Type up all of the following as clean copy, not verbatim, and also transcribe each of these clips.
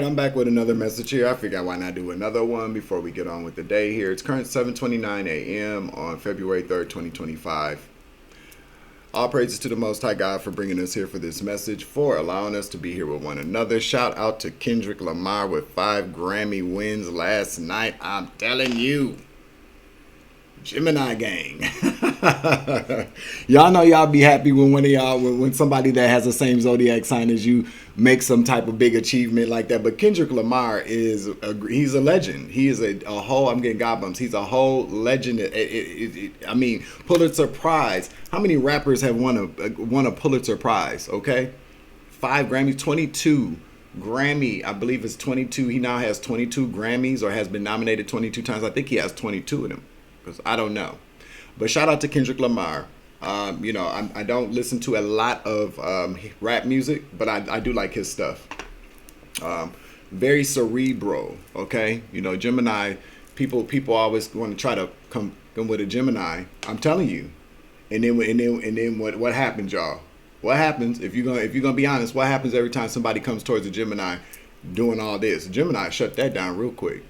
right, I'm back with another message here. I figured why not do another one before we get on with the day here. It's current 7:29 a.m. on February 3rd, 2025. All praises to the Most High God for bringing us here for this message, for allowing us to be here with one another. Shout out to Kendrick Lamar with 5 Grammy wins last night. I'm telling you. Gemini gang. Y'all know y'all be happy when one of y'all, when somebody that has the same zodiac sign as you makes some type of big achievement like that. But Kendrick Lamar he's a legend. He is a whole, I'm getting God bumps. He's a whole legend. I mean, Pulitzer Prize. How many rappers have won a Pulitzer Prize? Okay. 5 Grammys, 22 Grammy, I believe it's 22. He now has 22 Grammys, or has been nominated 22 times. I think he has 22 of them, because I don't know. But shout out to Kendrick Lamar. I don't listen to a lot of rap music, but I do like his stuff. Very cerebral, okay? You know, Gemini, people always want to try to come with a Gemini. I'm telling you. And then what happens, y'all? What happens, if you're gonna be honest, what happens every time somebody comes towards a Gemini doing all this? Gemini shut that down real quick.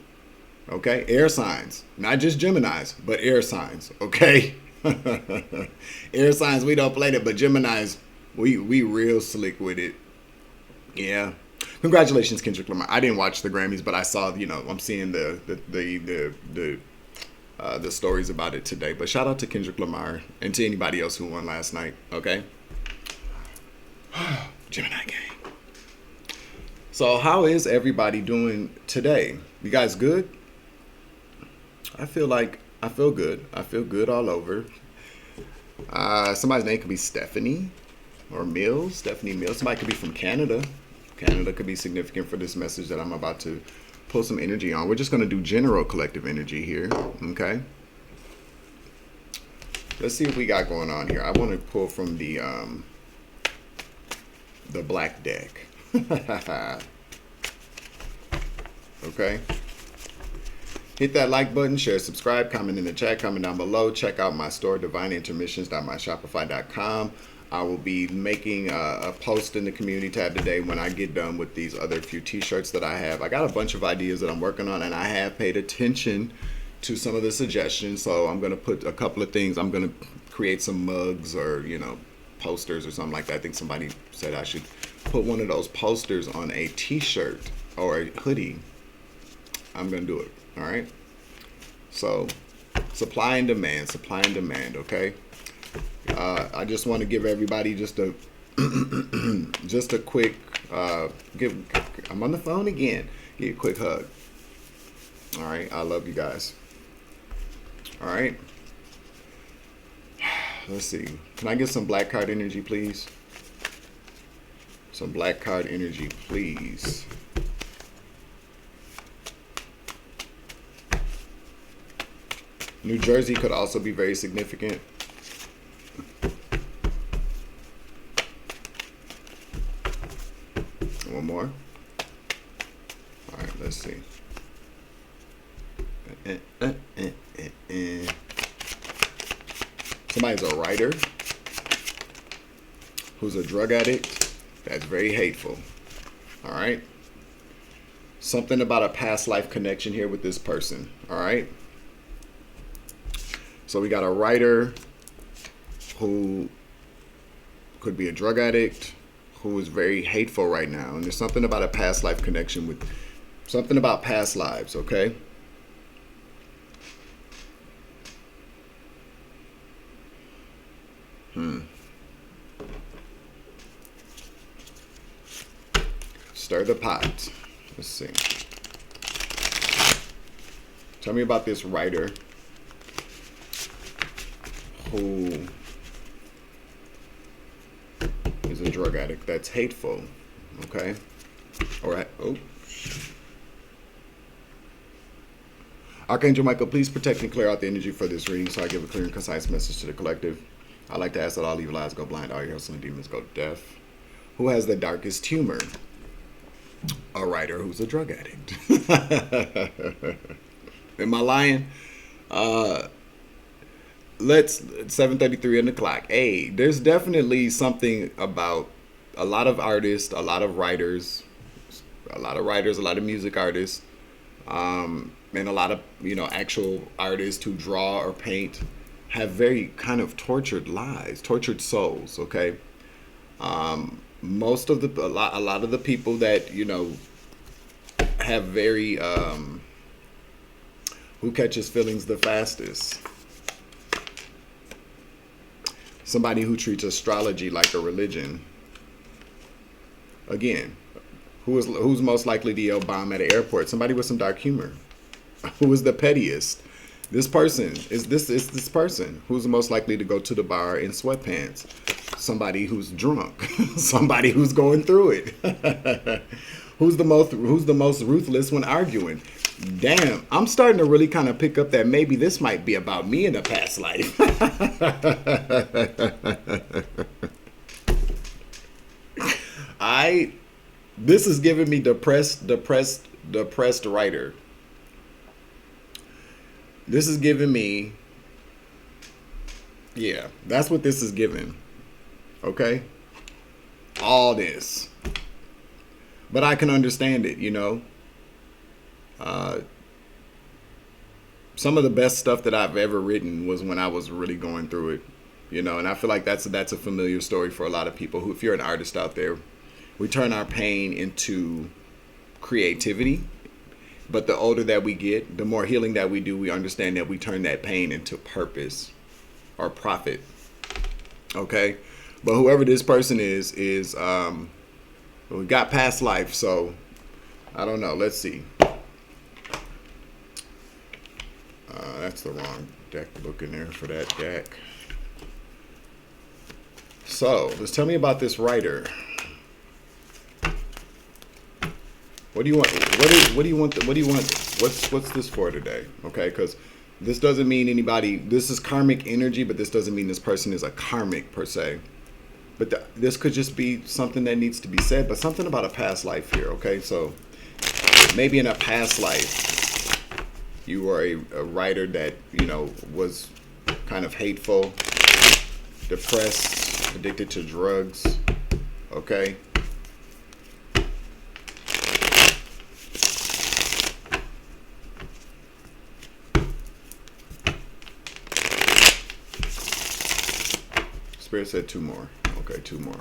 Okay, air signs, not just Geminis, but air signs. Okay, air signs, we don't play that, but Geminis, we real slick with it. Yeah, congratulations, Kendrick Lamar. I didn't watch the Grammys, but I saw, I'm seeing the stories about it today. But shout out to Kendrick Lamar and to anybody else who won last night. Okay, Gemini gang. So how is everybody doing today? You guys good? I feel good. I feel good all over. Somebody's name could be Stephanie or Mills. Stephanie Mills. Somebody could be from Canada. Canada could be significant for this message that I'm about to pull some energy on. We're just going to do general collective energy here. Okay. Let's see what we got going on here. I want to pull from the black deck. Okay. Hit that like button, share, subscribe, comment in the chat, comment down below. Check out my store, divineintermissions.myshopify.com. I will be making a post in the community tab today when I get done with these other few t-shirts that I have. I got a bunch of ideas that I'm working on, and I have paid attention to some of the suggestions. So I'm going to put a couple of things. I'm going to create some mugs or, posters or something like that. I think somebody said I should put one of those posters on a t-shirt or a hoodie. I'm going to do it. All right. So supply and demand, okay? I just want to give everybody just a quick I'm on the phone again. Give you a quick hug. All right. I love you guys. All right. Let's see. Can I get some black card energy, please? Some black card energy, please. New Jersey could also be very significant. One more. All right, let's see. Somebody's a writer who's a drug addict. That's very hateful. All right. Something about a past life connection here with this person. All right. So we got a writer who could be a drug addict who is very hateful right now. And there's something about a past life connection with something about past lives, okay? Stir the pot. Let's see. Tell me about this writer who is a drug addict that's hateful, okay? All right. Oh. Archangel Michael, please protect and clear out the energy for this reading so I give a clear and concise message to the collective. I like to ask that all evil eyes go blind, all your hustling demons go deaf. Who has the darkest humor? A writer who's a drug addict. Am I lying? Let's 7:33 on the clock. Hey, there's definitely something about a lot of artists, a lot of writers, A lot of writers, a lot of music artists, and a lot of actual artists who draw or paint have very kind of tortured lives, tortured souls. Okay, most of a lot of the people that have very who catches feelings the fastest. Somebody who treats astrology like a religion. Again, who's most likely to yell bomb at an airport? Somebody with some dark humor. Who is the pettiest? This person is this person who's most likely to go to the bar in sweatpants. Somebody who's drunk. Somebody who's going through it. Who's the most ruthless when arguing? Damn, I'm starting to really kind of pick up that maybe this might be about me in a past life. This is giving me depressed writer. This is giving me, yeah, that's what this is giving. Okay? All this. But I can understand it, some of the best stuff that I've ever written was when I was really going through it, and I feel like that's a familiar story for a lot of people who, if you're an artist out there, we turn our pain into creativity. But the older that we get, the more healing that we do, we understand that we turn that pain into purpose or profit. Okay? But whoever this person is we got past life, so I don't know. Let's see. That's the wrong deck book in there for that deck. So let's tell me about this writer. What do you want? What do you want? What do you want? What's this for today? Okay, because this doesn't mean anybody. This is karmic energy, but this doesn't mean this person is a karmic per se. But this could just be something that needs to be said, but something about a past life here. Okay, so maybe in a past life, you were a writer that was kind of hateful, depressed, addicted to drugs. Okay. Spirit said 2 more. Okay, 2 more.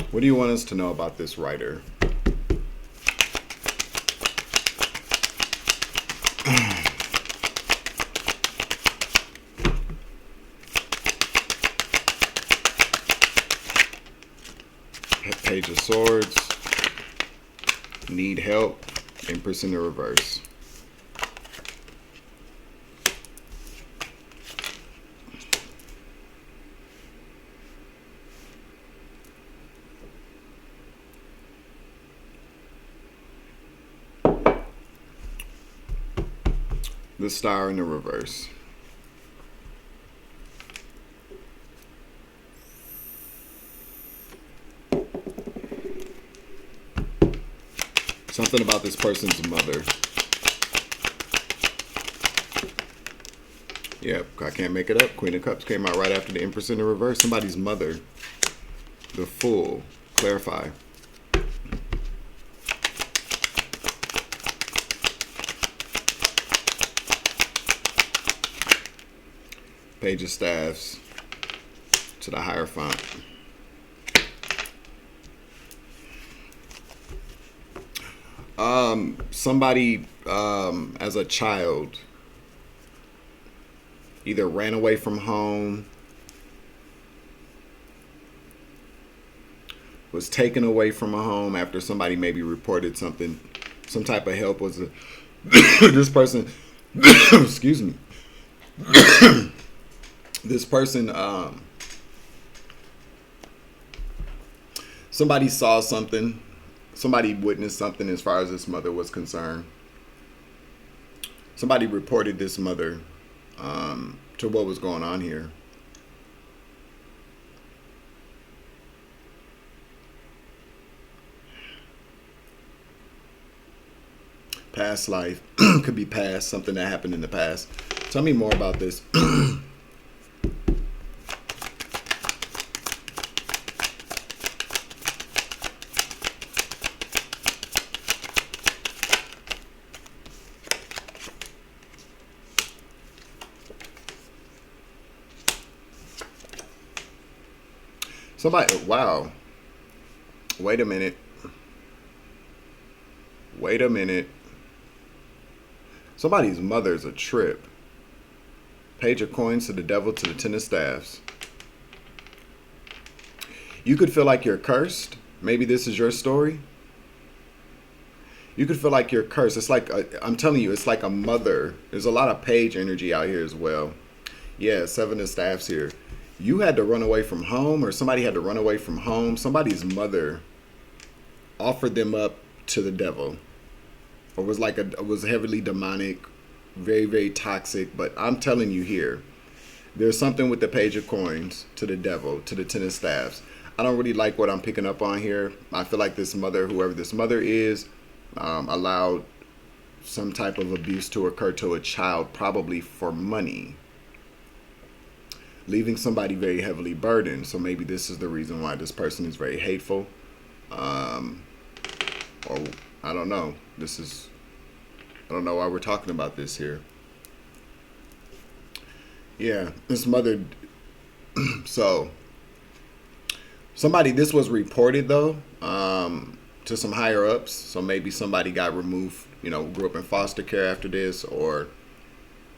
What do you want us to know about this writer? Page of Swords, need help, Empress in the reverse. The Star in the reverse. Something about this person's mother. Yep, I can't make it up. Queen of Cups came out right after the Empress in the reverse. Somebody's mother. The Fool. Clarify. Page of Staffs to the Hierophant. Somebody as a child either ran away from home, was taken away from a home after somebody maybe reported something, some type of help was this person, excuse me, this person, somebody saw something. Somebody witnessed something as far as this mother was concerned. Somebody reported this mother to what was going on here. Past life. Could be past, something that happened in the past. Tell me more about this. Somebody, wow. Wait a minute. Wait a minute. Somebody's mother's a trip. Page of coins to the devil to the ten of staffs. You could feel like you're cursed. Maybe this is your story. You could feel like you're cursed. It's like, I'm telling you, it's like a mother. There's a lot of page energy out here as well. Yeah, seven of staffs here. You had to run away from home, or somebody had to run away from home. Somebody's mother offered them up to the devil, or was like was heavily demonic, very, very toxic. But I'm telling you here, there's something with the page of coins to the devil, to the ten of staffs. I don't really like what I'm picking up on here. I feel like this mother, whoever this mother is, allowed some type of abuse to occur to a child, probably for money, leaving somebody very heavily burdened. So maybe this is the reason why this person is very hateful. Or I don't know. I don't know why we're talking about this here. Yeah, this mother. So this was reported though, to some higher ups. So maybe somebody got removed, grew up in foster care after this or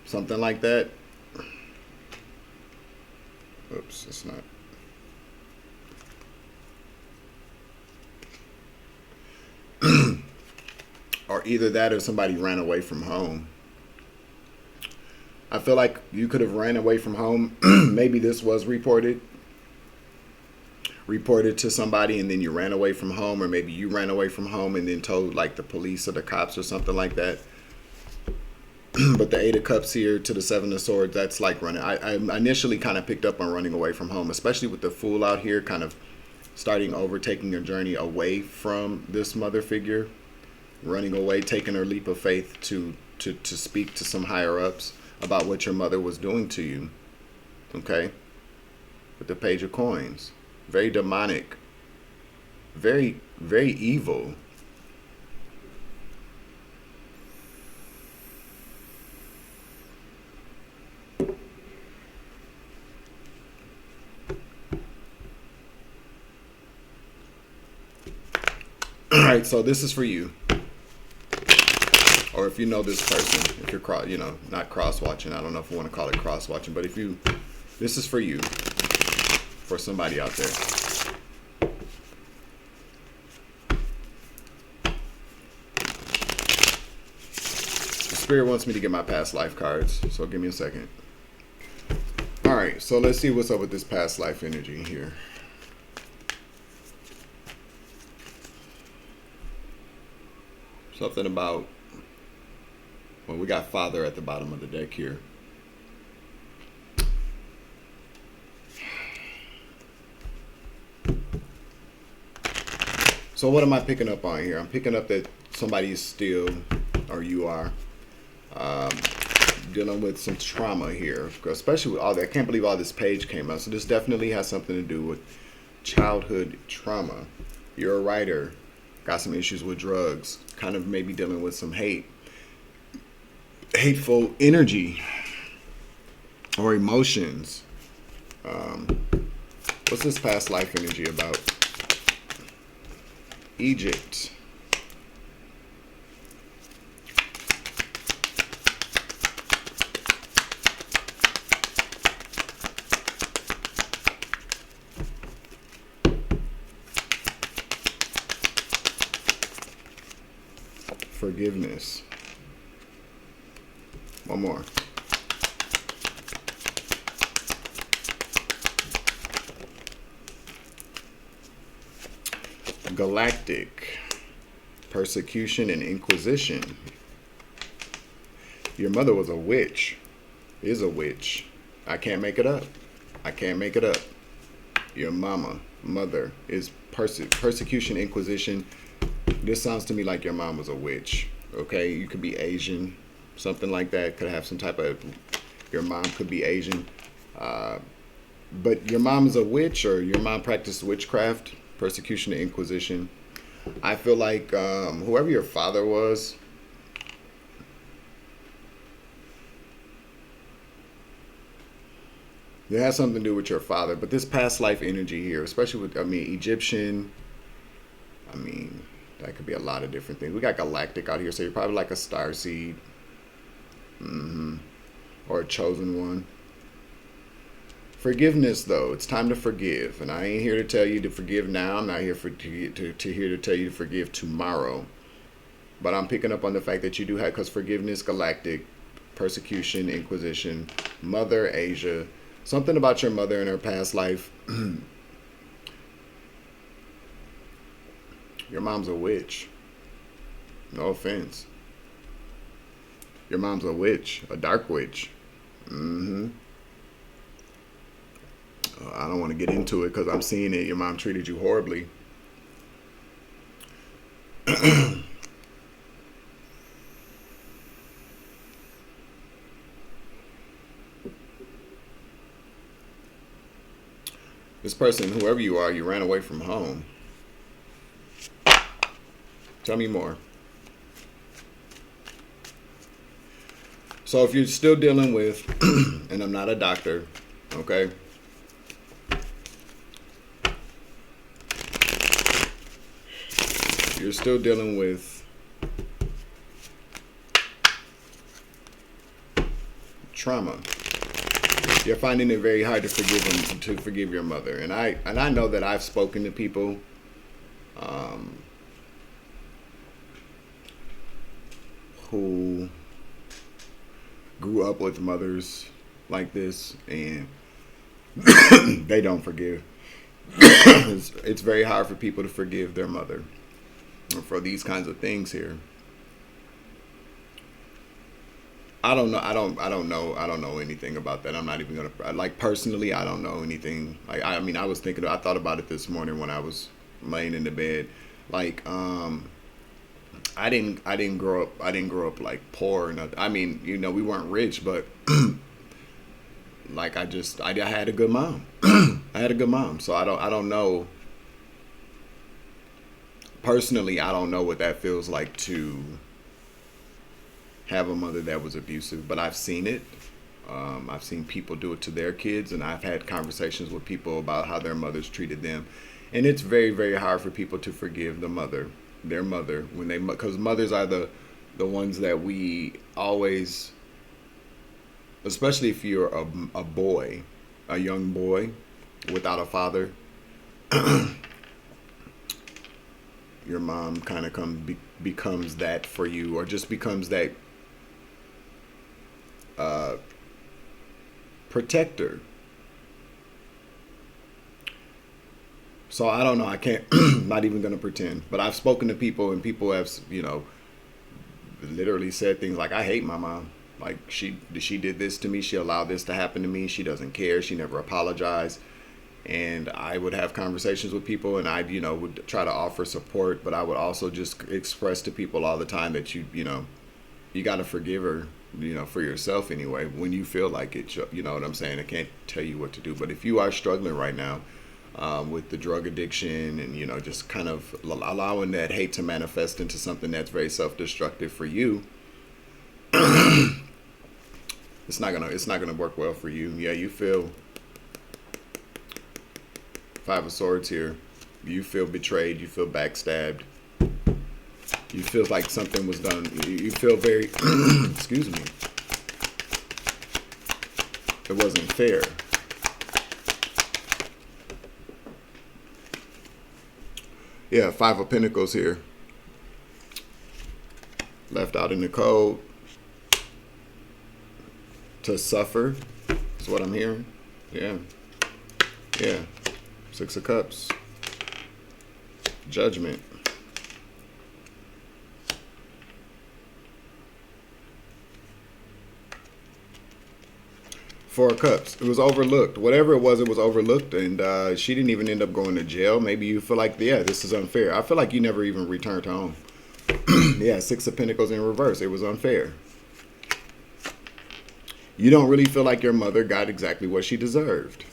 something like that. Oops, it's not. Or either that or somebody ran away from home. I feel like you could have ran away from home. Maybe this was reported to somebody and then you ran away from home, or maybe you ran away from home and then told like the police or the cops or something like that. But the Eight of Cups here to the Seven of Swords, that's like running. I initially kind of picked up on running away from home, especially with the Fool out here kind of starting over, taking a journey away from this mother figure, running away, taking her leap of faith to speak to some higher ups about what your mother was doing to you. Okay? With the Page of Coins. Very demonic. Very, very evil. All right, so this is for you. Or if you know this person, if you're not cross-watching, I don't know if you want to call it cross-watching, but this is for you, for somebody out there. The Spirit wants me to get my past life cards, so give me a second. All right, so let's see what's up with this past life energy here. Something about, well, we got Father at the bottom of the deck here. So what am I picking up on here? I'm picking up that somebody's still, or you are, dealing with some trauma here, especially with all that. I can't believe all this page came out. So this definitely has something to do with childhood trauma. You're a writer, got some issues with drugs, kind of maybe dealing with some hateful energy or emotions. What's this past life energy about? Egypt. Forgiveness. One more. Galactic. Persecution and Inquisition. Your mother was a witch. Is a witch. I can't make it up. I can't make it up. Your mother is persecution, Inquisition. This sounds to me like your mom was a witch. Okay, you could be Asian, something like that. Could have some type of. Your mom could be Asian, but your mom is a witch, or your mom practiced witchcraft, persecution, and inquisition. I feel like whoever your father was, it has something to do with your father. But this past life energy here, especially with, I mean, Egyptian, I mean, that could be a lot of different things. We got galactic out here, so you're probably like a star seed, or a chosen one. Forgiveness, though, it's time to forgive, and I ain't here to tell you to forgive now. I'm not here to here to tell you to forgive tomorrow. But I'm picking up on the fact that you do have, because forgiveness, galactic, persecution, inquisition, mother, Asia, something about your mother in her past life. Your mom's a witch. No offense. Your mom's a witch, a dark witch. I don't want to get into it because I'm seeing it. Your mom treated you horribly. This person, whoever you are, you ran away from home. Tell me more. So if you're still dealing with, and I'm not a doctor, okay? You're still dealing with trauma. You're finding it very hard to forgive your mother. And I know that I've spoken to people who grew up with mothers like this, and they don't forgive. It's very hard for people to forgive their mother for these kinds of things here. I don't know anything about that. I'm not even gonna, like, personally, I don't know anything. Like, I mean, I thought about it this morning when I was laying in the bed. Like, I didn't grow up like poor. I mean, you know, we weren't rich, but like, I had a good mom. I had a good mom. So I don't know. Personally, I don't know what that feels like to have a mother that was abusive, but I've seen it. I've seen people do it to their kids, and I've had conversations with people about how their mothers treated them. And it's very, very hard for people to forgive their mother, because mothers are the ones that we always, especially if you're a boy, a young boy without a father, your mom kind of becomes that for you, or just becomes that protector. So I don't know. I can't. Not even gonna pretend. But I've spoken to people, and people have, you know, literally said things like, "I hate my mom. Like, she did this to me. She allowed this to happen to me. She doesn't care. She never apologized." And I would have conversations with people, and I, you know, would try to offer support, but I would also just express to people all the time that you got to forgive her, you know, for yourself anyway, when you feel like it. You know what I'm saying? I can't tell you what to do, but if you are struggling right now with the drug addiction, and, you know, just kind of allowing that hate to manifest into something that's very self-destructive for you, it's not gonna work well for you. Yeah, you feel Five of Swords here. You feel betrayed. You feel backstabbed. You feel like something was done. You feel very, excuse me, it wasn't fair. Yeah, Five of Pentacles here. Left out in the cold to suffer is what I'm hearing. Yeah. Yeah. Six of Cups. Judgment. Four of Cups. It was overlooked. Whatever it was overlooked, and she didn't even end up going to jail. Maybe you feel like, yeah, this is unfair. I feel like you never even returned home. Yeah, Six of Pentacles in reverse. It was unfair. You don't really feel like your mother got exactly what she deserved.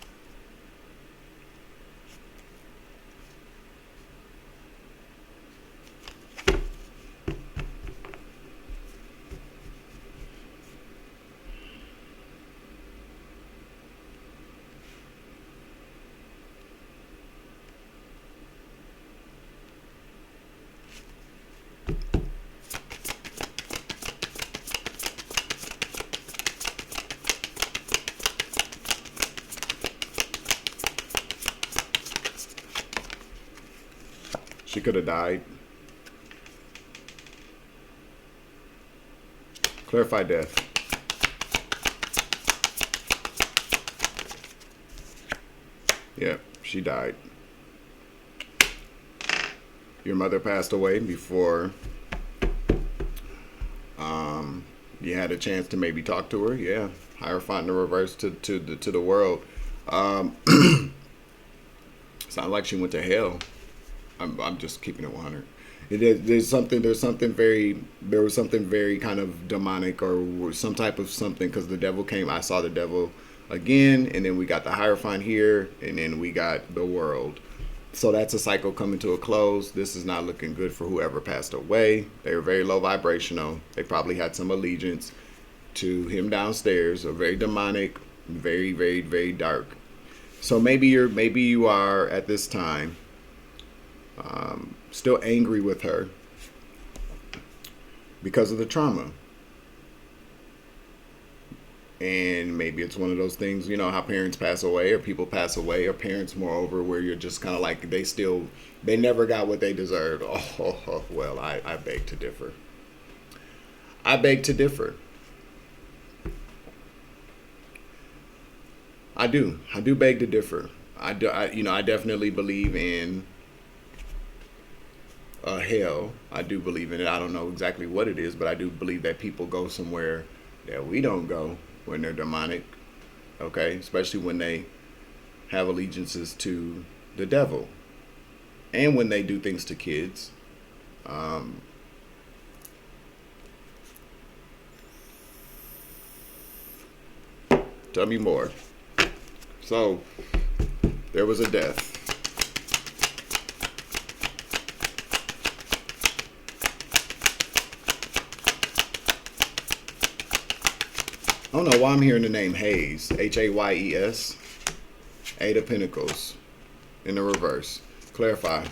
She could have died. Clarify death. Yep, she died. Your mother passed away before you had a chance to maybe talk to her. Yeah, Hierophant in the reverse to the world. Sounds like she went to hell. I'm just keeping it 100. There was something very kind of demonic or some type of something, because the devil came. I saw the devil again, and then we got the Hierophant here, and then we got the world. So that's a cycle coming to a close. This is not looking good for whoever passed away. They were very low vibrational. They probably had some allegiance to him downstairs, or very demonic, very, very, very dark. So maybe you are at this time still angry with her because of the trauma. And maybe it's one of those things, you know, how parents pass away, or people pass away, or parents moreover, where you're just kind of like, they never got what they deserved. Well, I beg to differ. I beg to differ. I do beg to differ. I definitely believe in hell. I do believe in it. I don't know exactly what it is, but I do believe that people go somewhere that we don't go when they're demonic. Okay, especially when they have allegiances to the devil, and when they do things to kids. Tell me more. So there was a death. I don't know why I'm hearing the name Hayes. Hayes. Eight of Pentacles in the reverse. Clarify.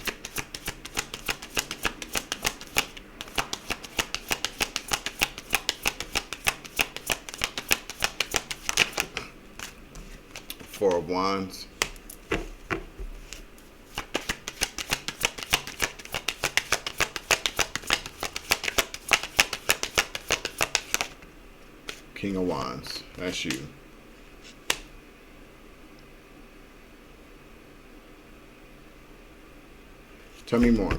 Four of Wands. King of Wands. That's you. Tell me more.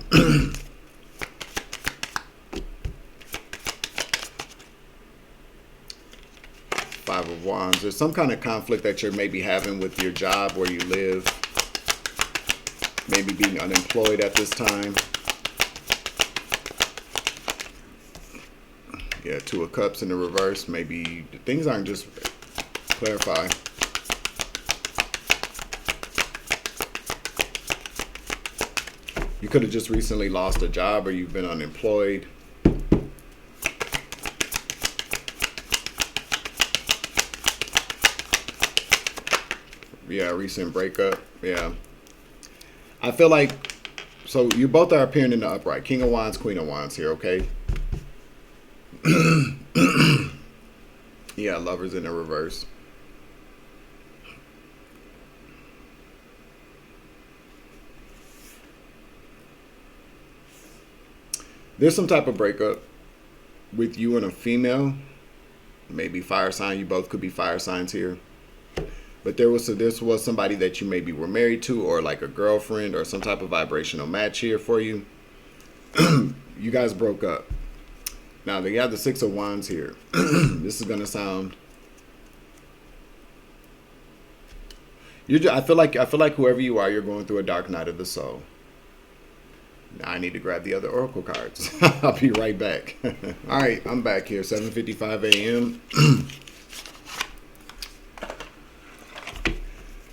Five of Wands. There's some kind of conflict that you're maybe having with your job, where you live. Maybe being unemployed at this time. Yeah, Two of Cups in the reverse. Maybe things aren't just... Clarify. You could have just recently lost a job, or you've been unemployed. Yeah, recent breakup. Yeah. I feel like... So you both are appearing in the upright. King of Wands, Queen of Wands here, okay? Yeah, Lovers in the reverse. There's some type of breakup with you and a female. Maybe fire sign. You both could be fire signs here. But this was somebody that you maybe were married to, or like a girlfriend, or some type of vibrational match here for you. You guys broke up. Now they have the Six of Wands here. This is gonna sound... I feel like whoever you are, you're going through a dark night of the soul. I need to grab the other oracle cards. I'll be right back. All right, I'm back here, 7:55 a.m.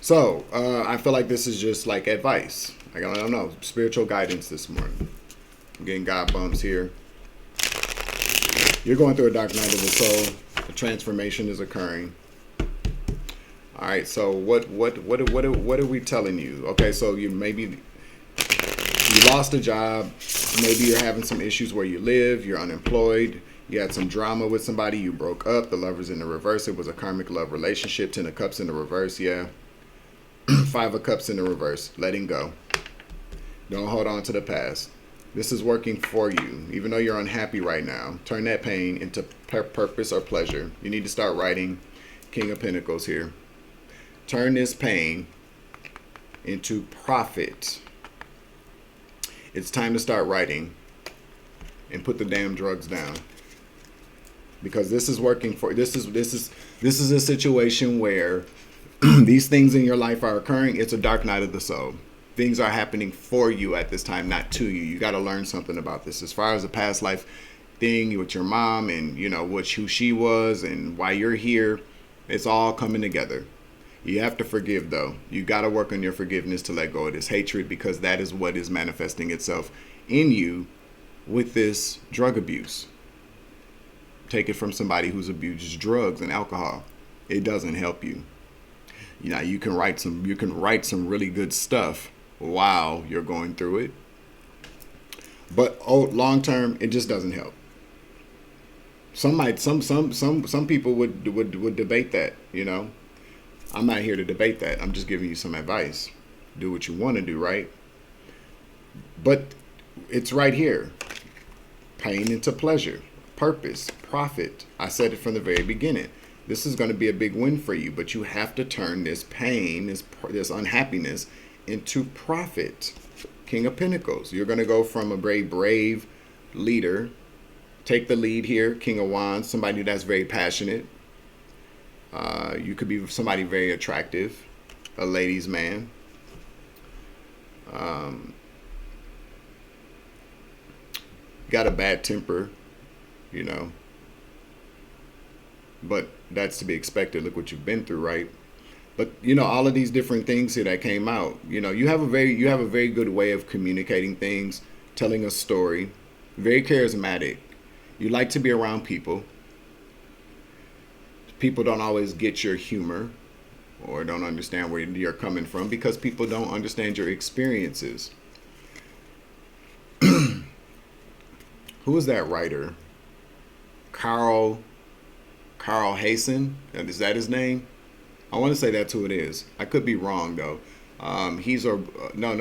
So, I feel like this is just like advice. Like, I don't know, spiritual guidance this morning. I'm getting God bumps here. You're going through a dark night of the soul. A transformation is occurring. All right, so what are we telling you? Okay, so you lost a job. Maybe you're having some issues where you live. You're unemployed. You had some drama with somebody. You broke up. The Lover's in the reverse. It was a karmic love relationship. 10 of Cups in the reverse. Yeah. 5 of Cups in the reverse. Letting go. Don't hold on to the past. This is working for you. Even though you're unhappy right now, turn that pain into purpose or pleasure. You need to start writing. King of Pentacles here. Turn this pain into profit. It's time to start writing and put the damn drugs down, because this is working for this is a situation where these things in your life are occurring. It's a dark night of the soul. Things are happening for you at this time, not to you. You got to learn something about this. As far as the past life thing with your mom and who she was and why you're here, it's all coming together. You have to forgive, though. You got to work on your forgiveness to let go of this hatred, because that is what is manifesting itself in you with this drug abuse. Take it from somebody who's abused drugs and alcohol. It doesn't help you. You can write some really good stuff while you're going through it, but long term, it just doesn't help. Some people would debate that. I'm not here to debate that. I'm just giving you some advice. Do what you want to do, right? But it's right here. Pain into pleasure, purpose, profit. I said it from the very beginning. This is going to be a big win for you, but you have to turn this pain, this unhappiness, into profit. King of Pentacles. You're going to go from a very brave leader. Take the lead here. King of Wands, somebody that's very passionate. You could be somebody very attractive, a ladies' man. Got a bad temper, but that's to be expected. Look what you've been through, right? But all of these different things here that came out. You have a very good way of communicating things, telling a story. Very charismatic. You like to be around people. People don't always get your humor or don't understand where you're coming from, because people don't understand your experiences. Who is that writer? Carl Hasen? Is that his name? I want to say that's who it is. I could be wrong though. He's a no,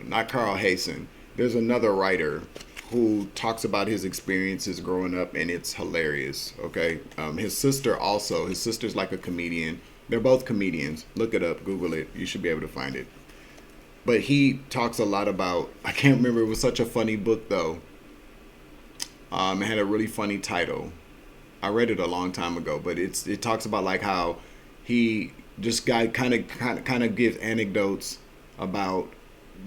not Carl Hasen. There's another writer who talks about his experiences growing up, and it's hilarious. Okay, his sister's like a comedian. They're both comedians. Look it up, Google it. You should be able to find it. But he talks a lot about, I can't remember, it was such a funny book though. It had a really funny title. I read it a long time ago, but it talks about like how he just kind of gives anecdotes about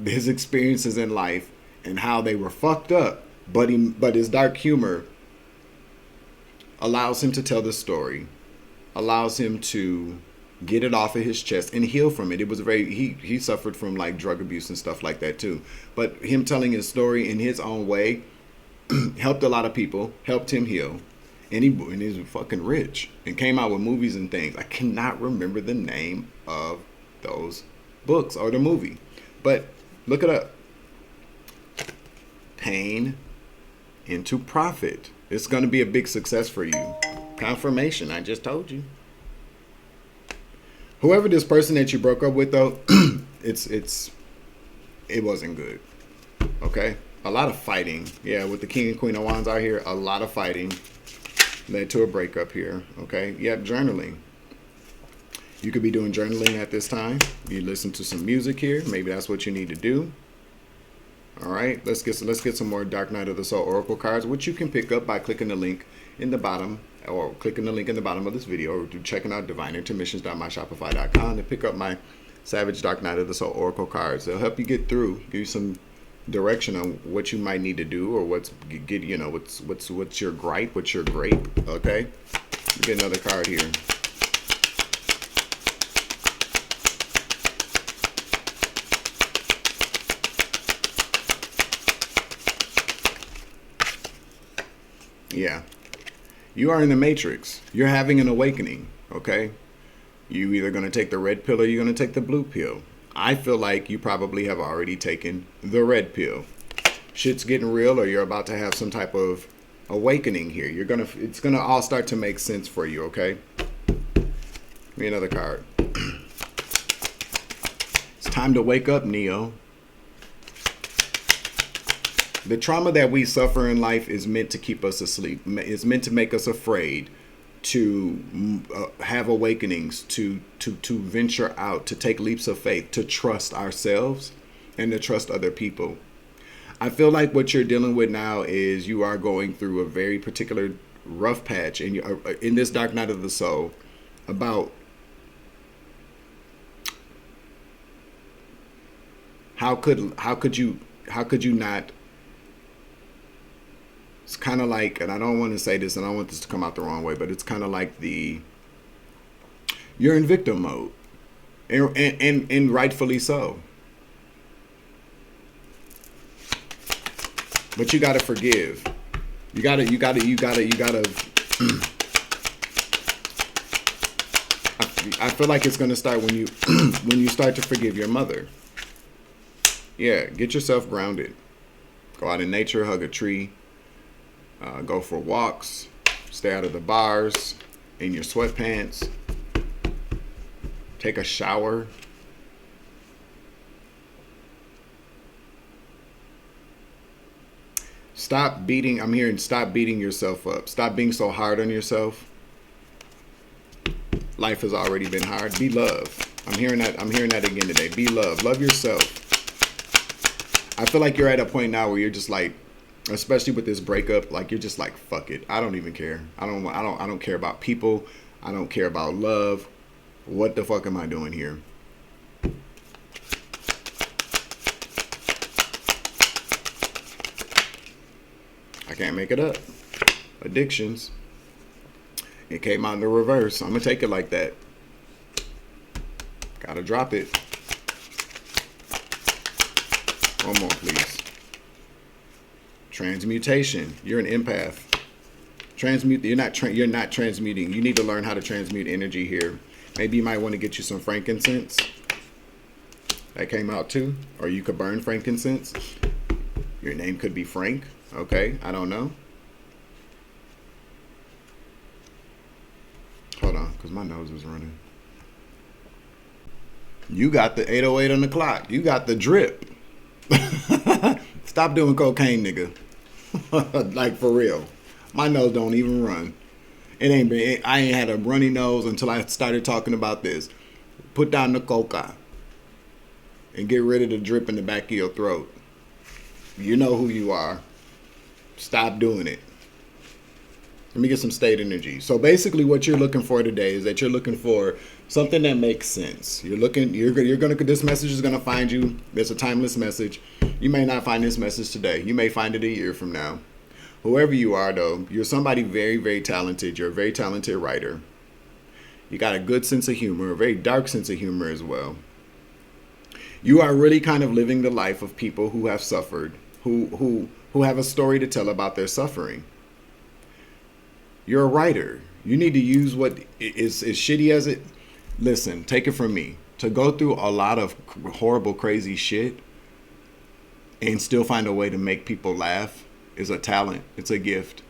his experiences in life and how they were fucked up, but his dark humor allows him to tell the story, allows him to get it off of his chest and heal from it. It was he suffered from like drug abuse and stuff like that too. But him telling his story in his own way helped a lot of people, helped him heal. And he's fucking rich and came out with movies and things. I cannot remember the name of those books or the movie, but look it up. Pain into profit. It's going to be a big success for you. Confirmation. I just told you. Whoever this person that you broke up with though, it wasn't good. Okay? A lot of fighting. Yeah, with the King and Queen of Wands out here, a lot of fighting led to a breakup here. Okay? Yep, journaling. You could be doing journaling at this time. You listen to some music here. Maybe that's what you need to do. All right, let's get some more Dark Night of the Soul Oracle cards, which you can pick up by clicking the link in the bottom, or clicking the link in the bottom of this video, or checking out divineintermissions.myshopify.com to pick up my Savage Dark Night of the Soul Oracle cards. They'll help you get through, give you some direction on what you might need to do, or what's get you know what's your gripe, what's your grape. Okay, get another card here. Yeah, you are in the matrix. You're having an awakening. Okay, you either going to take the red pill or you're going to take the blue pill. I feel like you probably have already taken the red pill. Shit's getting real, or you're about to have some type of awakening here. It's gonna all start to make sense for you. Okay. Give me another card. It's time to wake up, Neo. The trauma that we suffer in life is meant to keep us asleep. It's meant to make us afraid, to have awakenings, to venture out, to take leaps of faith, to trust ourselves and to trust other people. I feel like what you're dealing with now is you are going through a very particular rough patch in this dark night of the soul about how could you not. It's kind of like, and I don't want to say this, and I don't want this to come out the wrong way, but it's kind of like you're in victim mode, and rightfully so. But you gotta forgive. You gotta. I feel like it's gonna start when you start to forgive your mother. Yeah, get yourself grounded. Go out in nature, hug a tree. Go for walks, stay out of the bars, in your sweatpants, take a shower. Stop beating yourself up. Stop being so hard on yourself. Life has already been hard. Be love. I'm hearing that again today. Be love. Love yourself. I feel like you're at a point now where you're just like, especially with this breakup, like you're just like, fuck it. I don't even care. I don't care about people. I don't care about love. What the fuck am I doing here? I can't make it up. Addictions. It came out in the reverse. I'm gonna take it like that. Gotta drop it. One more, please. Transmutation. You're an empath. You're not transmuting. You need to learn how to transmute energy here. Maybe you might want to get you some frankincense. That came out too. Or you could burn frankincense. Your name could be Frank. Okay, I don't know. Hold on, because my nose is running. You got the 808 on the clock. You got the drip. Stop doing cocaine, nigga. Like, for real. My nose don't even run. I ain't had a runny nose until I started talking about this. Put down the coca and get rid of the drip in the back of your throat. You know who you are. Stop doing it. Let me get some state energy. So basically what you're looking for today is that you're looking for something that makes sense. This message is gonna find you. It's a timeless message. You may not find this message today. You may find it a year from now. Whoever you are though, you're somebody very, very talented. You're a very talented writer. You got a good sense of humor, a very dark sense of humor as well. You are really kind of living the life of people who have suffered, who have a story to tell about their suffering. You're a writer. You need to use what is as shitty as it. Listen, take it from me. To go through a lot of horrible, crazy shit and still find a way to make people laugh is a talent. It's a gift.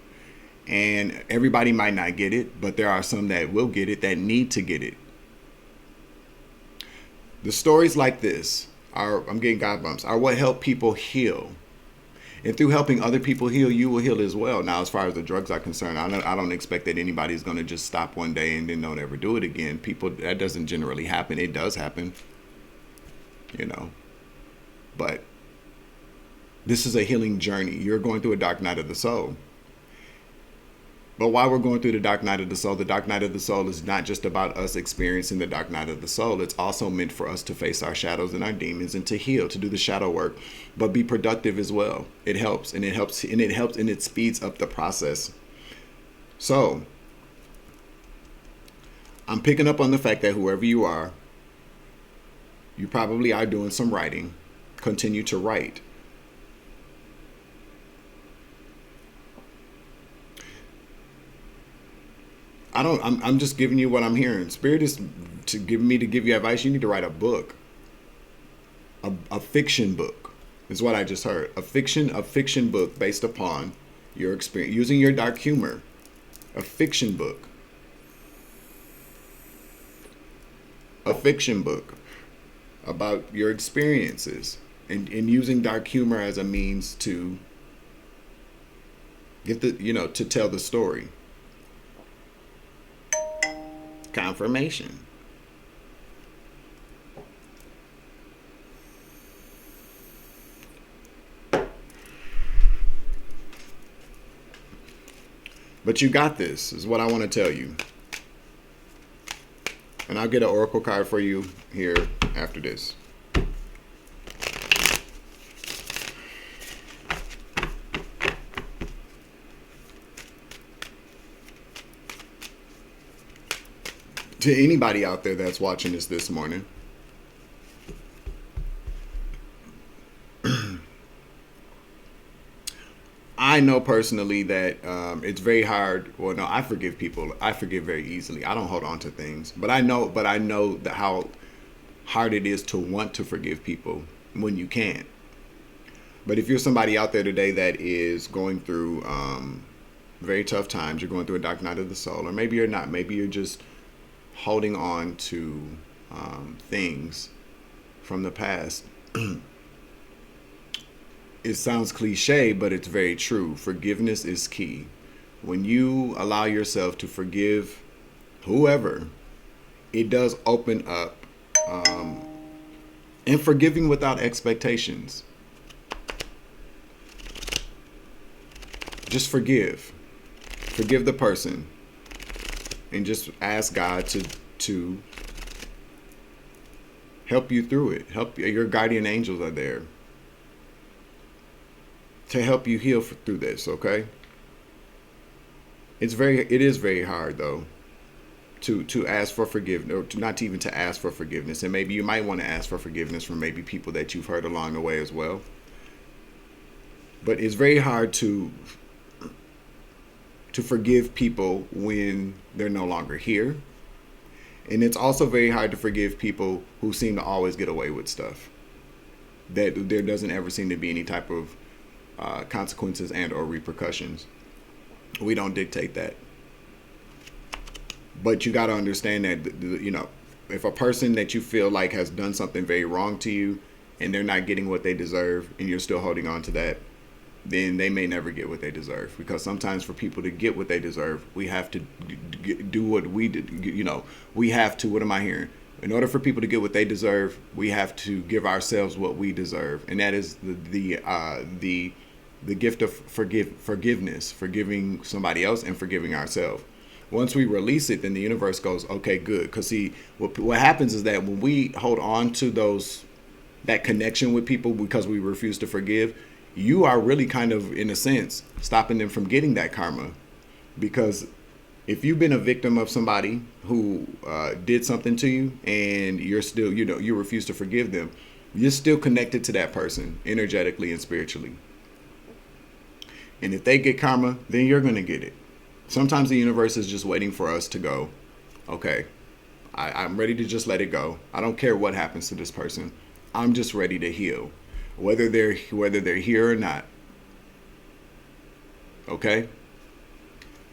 And everybody might not get it, but there are some that will get it, that need to get it. The stories like this I'm getting God bumps, are what help people heal. And through helping other people heal, you will heal as well. Now, as far as the drugs are concerned, I don't expect that anybody's going to just stop one day and then don't ever do it again. That doesn't generally happen. It does happen, But this is a healing journey. You're going through a dark night of the soul. But while we're going through the dark night of the dark night of the soul is not just about us experiencing the dark night of the soul. It's also meant for us to face our shadows and our demons and to heal, to do the shadow work, but be productive as well. It helps, and it speeds up the process. So I'm picking up on the fact that whoever you are, you probably are doing some writing. Continue to write. I'm just giving you what I'm hearing. Spirit is to give you advice. You need to write a book. A fiction book is what I just heard. A fiction book based upon your experience, using your dark humor. A fiction book. A fiction book about your experiences and using dark humor as a means to get to tell the story. Confirmation. But you got this, is what I want to tell you. And I'll get an oracle card for you here after this. To anybody out there that's watching this morning, I know personally that it's very hard. Well, no, I forgive people. I forgive very easily. I don't hold on to things. But I know that how hard it is to want to forgive people when you can't. But if you're somebody out there today that is going through very tough times, you're going through a dark night of the soul, or maybe you're not. Maybe you're just holding on to things from the past. It sounds cliche, but it's very true. Forgiveness is key. When you allow yourself to forgive whoever, it does open up and forgiving without expectations. Just forgive the person. And just ask God to help you through it. Your guardian angels are there to help you heal through this. Okay. It is very hard though to ask for forgiveness, or not even to ask for forgiveness. And maybe you might want to ask for forgiveness from maybe people that you've hurt along the way as well. But it's very hard to forgive people when they're no longer here. And it's also very hard to forgive people who seem to always get away with stuff. That there doesn't ever seem to be any type of consequences and or repercussions. We don't dictate that. But you got to understand that, if a person that you feel like has done something very wrong to you and they're not getting what they deserve and you're still holding on to that, then they may never get what they deserve. Because sometimes for people to get what they deserve, we have to do what we did. We have to, what am I hearing? In order for people to get what they deserve, we have to give ourselves what we deserve. And that is the gift of forgiveness, forgiving somebody else and forgiving ourselves. Once we release it, then the universe goes, okay, good. Because see, what happens is that when we hold on to that connection with people because we refuse to forgive, you are really kind of, in a sense, stopping them from getting that karma. Because if you've been a victim of somebody who did something to you and you're still, you refuse to forgive them, you're still connected to that person energetically and spiritually. And if they get karma, then you're going to get it. Sometimes the universe is just waiting for us to go, okay, I'm ready to just let it go. I don't care what happens to this person. I'm just ready to heal. Whether they're here or not. Okay?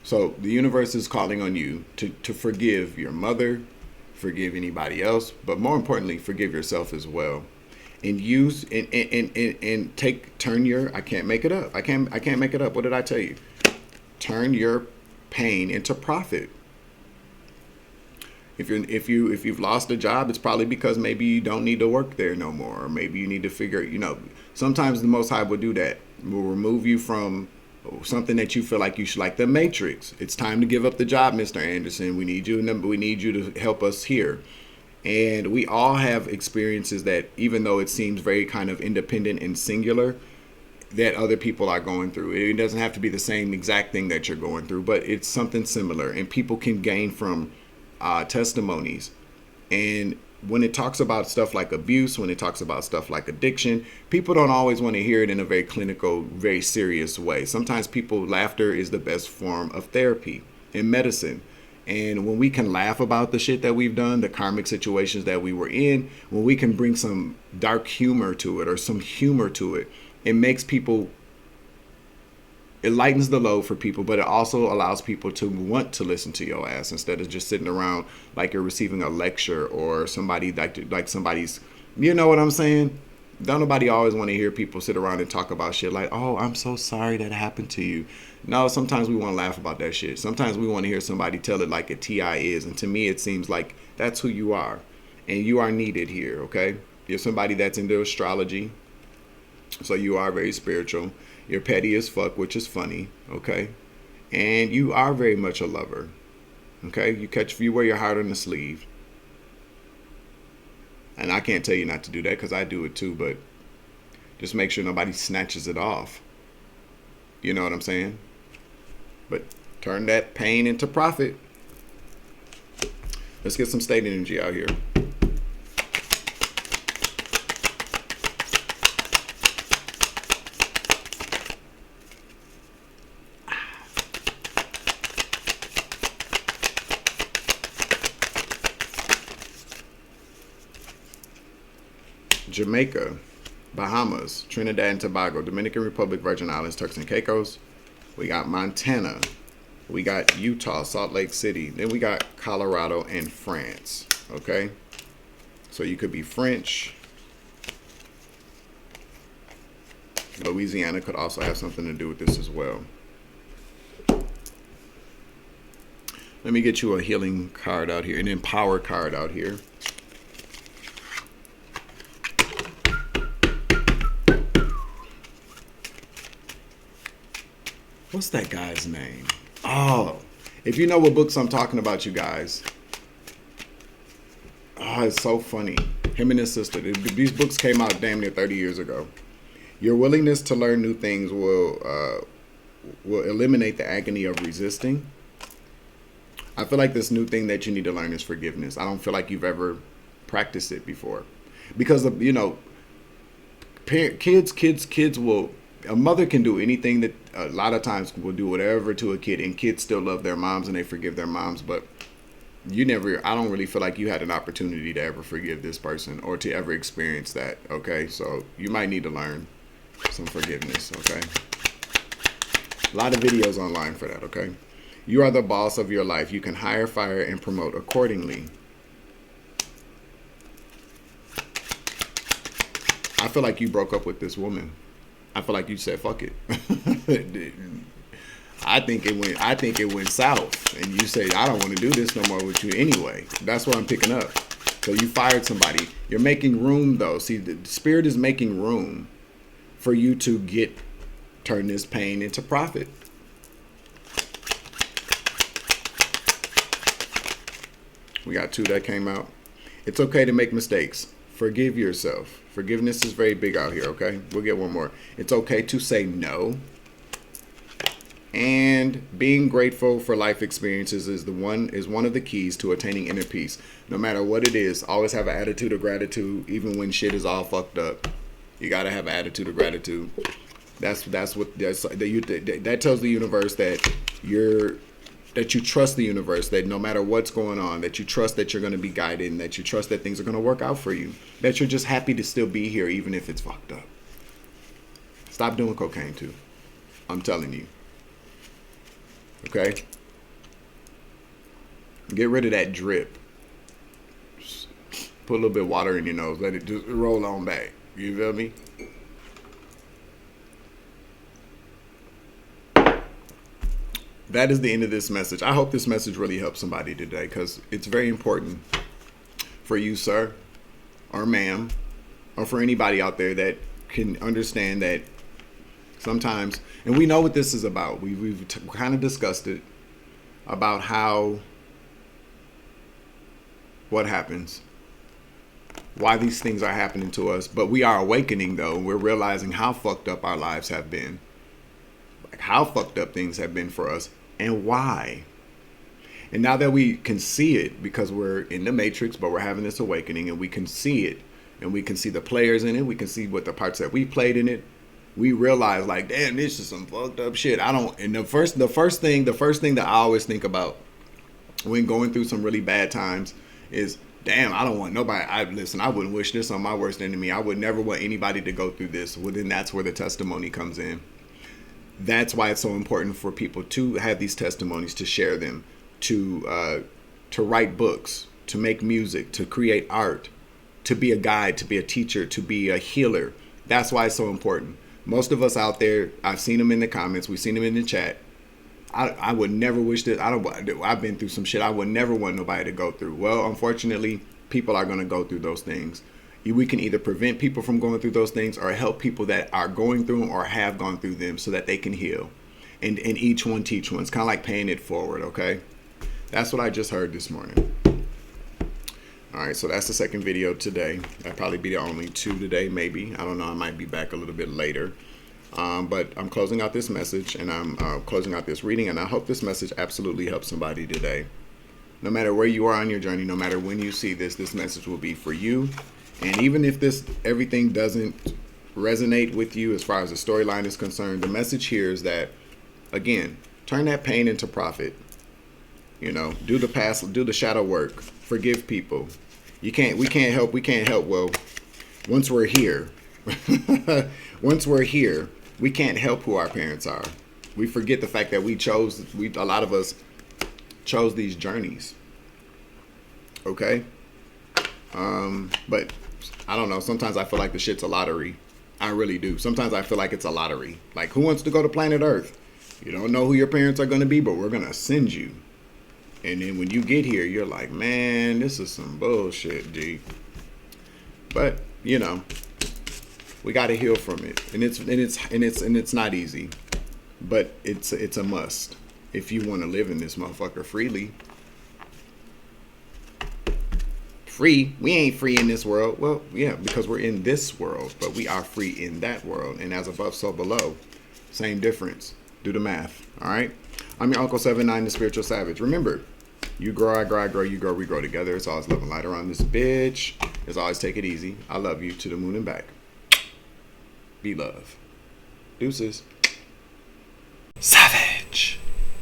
So the universe is calling on you to forgive your mother, forgive anybody else, but more importantly, forgive yourself as well. And turn your, I can't make it up. I can't make it up. What did I tell you? Turn your pain into profit. If you've lost a job, it's probably because maybe you don't need to work there no more, or maybe you need to figure. Sometimes the Most High will do that. Will remove you from something that you feel like you should, like the Matrix. It's time to give up the job, Mr. Anderson. We need you. We need you to help us here. And we all have experiences that, even though it seems very kind of independent and singular, that other people are going through. It doesn't have to be the same exact thing that you're going through, but it's something similar, and people can gain from testimonies. And when it talks about stuff like abuse, when it talks about stuff like addiction, people don't always want to hear it in a very clinical, very serious way. Sometimes laughter is the best form of therapy in medicine. And when we can laugh about the shit that we've done, the karmic situations that we were in, when we can bring some dark humor to it or some humor to it, it makes people, it lightens the load for people, but it also allows people to want to listen to your ass instead of just sitting around like you're receiving a lecture or somebody like somebody's, you know what I'm saying? Don't nobody always want to hear people sit around and talk about shit like, oh, I'm so sorry that happened to you. No, sometimes we want to laugh about that shit. Sometimes we want to hear somebody tell it like a TI is. And to me, it seems like that's who you are. And you are needed here, okay? You're somebody that's into astrology. So you are very spiritual. You're petty as fuck, which is funny, okay? And you are very much a lover, okay? You wear your heart on the sleeve. And I can't tell you not to do that because I do it too, but just make sure nobody snatches it off. You know what I'm saying? But turn that pain into profit. Let's get some state energy out here. Jamaica, Bahamas, Trinidad and Tobago, Dominican Republic, Virgin Islands, Turks and Caicos. We got Montana. We got Utah, Salt Lake City. Then we got Colorado and France. Okay? So you could be French. Louisiana could also have something to do with this as well. Let me get you a healing card out here, an empower card out here. What's that guy's name? Oh, if you know what books I'm talking about, you guys. Oh, it's so funny. Him and his sister. These books came out damn near 30 years ago. Your willingness to learn new things will eliminate the agony of resisting. I feel like this new thing that you need to learn is forgiveness. I don't feel like you've ever practiced it before. Because, of, you know, kids will... A mother can do anything that a lot of times will do whatever to a kid, and kids still love their moms and they forgive their moms. But I don't really feel like you had an opportunity to ever forgive this person or to ever experience that. Okay. So you might need to learn some forgiveness. Okay. A lot of videos online for that. Okay. You are the boss of your life. You can hire, fire, and promote accordingly. I feel like you broke up with this woman. I feel like you said fuck it. I think it went south, and you said I don't want to do this no more with you anyway. That's what I'm picking up. So you fired somebody. You're making room though. See, the spirit is making room for you to turn this pain into profit. We got 2 that came out. It's okay to make mistakes. Forgive yourself. Forgiveness is very big out here, okay? We'll get one more. It's okay to say no. And being grateful for life experiences is one of the keys to attaining inner peace. No matter what it is, always have an attitude of gratitude, even when shit is all fucked up. You gotta have an attitude of gratitude. That tells the universe that you trust the universe, that no matter what's going on, that you trust that you're going to be guided, and that you trust that things are going to work out for you, that you're just happy to still be here even if it's fucked up. Stop doing cocaine too. I'm telling you. Okay? Get rid of that drip. Just put a little bit of water in your nose. Let it just roll on back. You feel me? That is the end of this message. I hope this message really helps somebody today, because it's very important for you, sir, or ma'am, or for anybody out there that can understand that Sometimes, and we know what this is about. We've kind of discussed it about how, what happens, why these things are happening to us. But we are awakening, though. We're realizing how fucked up our lives have been, like how fucked up things have been for us, and why. And now that we can see it, because we're in the matrix, but we're having this awakening, and we can see it, and we can see the players in it, we can see what the parts that we played in it, we realize, like, damn, this is some fucked up shit. And the first thing that I always think about when going through some really bad times is, damn, I don't want nobody. I wouldn't wish this on my worst enemy. I would never want anybody to go through this. Well, then that's where the testimony comes in. That's why it's so important for people to have these testimonies, to share them, to write books, to make music, to create art, to be a guide, to be a teacher, to be a healer. That's why it's so important. Most of us out there, I've seen them in the comments, we've seen them in the chat. I would never wish this. I've been through some shit I would never want nobody to go through. Well, unfortunately, people are going to go through those things. We can either prevent people from going through those things or help people that are going through them or have gone through them so that they can heal. And each one teach one. It's kind of like paying it forward, okay? That's what I just heard this morning. All right, so that's the second video today. That'll probably be the only two today, maybe. I don't know. I might be back a little bit later. But I'm closing out this message, and I'm closing out this reading, and I hope this message absolutely helps somebody today. No matter where you are on your journey, no matter when you see this message will be for you. And even if everything doesn't resonate with you as far as the storyline is concerned, the message here is that, again, turn that pain into profit. You know, do the shadow work, forgive people. We can't help. Well, once we're here, we can't help who our parents are. We forget the fact that a lot of us chose these journeys. Okay? But I don't know. Sometimes I feel like the shit's a lottery. I really do. Sometimes I feel like it's a lottery. Like, who wants to go to planet Earth? You don't know who your parents are going to be, but we're going to send you. And then when you get here, you're like, man, this is some bullshit, G. But, you know, we got to heal from it. And it's not easy, but it's a must if you want to live in this motherfucker freely. Free? We ain't free in this world. Well, yeah, because we're in this world, but we are free in that world. And as above, so below. Same difference. Do the math. All right. I'm your Uncle 79, the Spiritual Savage. Remember, you grow, I grow, you grow, we grow together. It's always love and light around this bitch. It's always take it easy. I love you to the moon and back. Be love. Deuces.